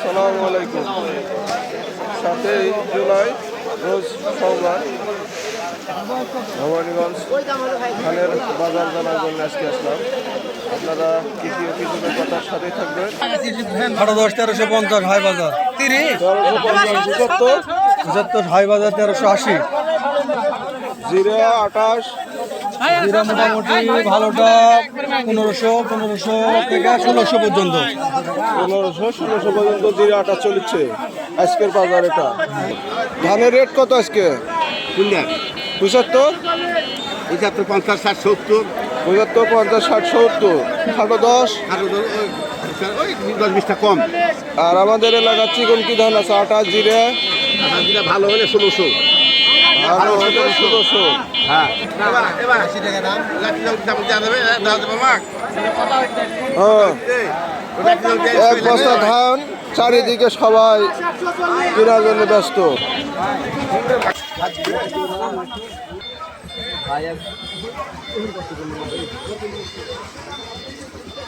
আসসালামু আলাইকুম। 7ই জুলাই রোজ সোমবার ভবানীগঞ্জ ধানের বাজার জানার জন্য আজকে আসলাম। আপনারা কিছু কথার সাথে থাকবেন। 10-1350 হাই বাজার, 75 হাই বাজার, 1380 জিরা 28, জিরা মোটামুটি ভালোটা 1500 থেকে 1600 পর্যন্ত। 1500-1600 পর্যন্ত জিরা 28 চলছে আজকের বাজার। এটা ধানের রেট কত আজকে? 75, 75, 50, 60, 70, 75, 50, 60, 70, খাটো 10। ওই 10-20টা কম। আর আমাদের এলাকার চিকন কি ধান আছে? 28 জিরা যেটা ভালো হলে 1600। ভালো হলে 1600। হ্যাঁ, এবার 80 টাকা দাম। লাঠি দাম দেওয়া যাবে, দেওয়া যাবে মাক। হ্যাঁ, এক বস্তা ধান চারিদিকে সবাই কেনার জন্য ব্যস্ত।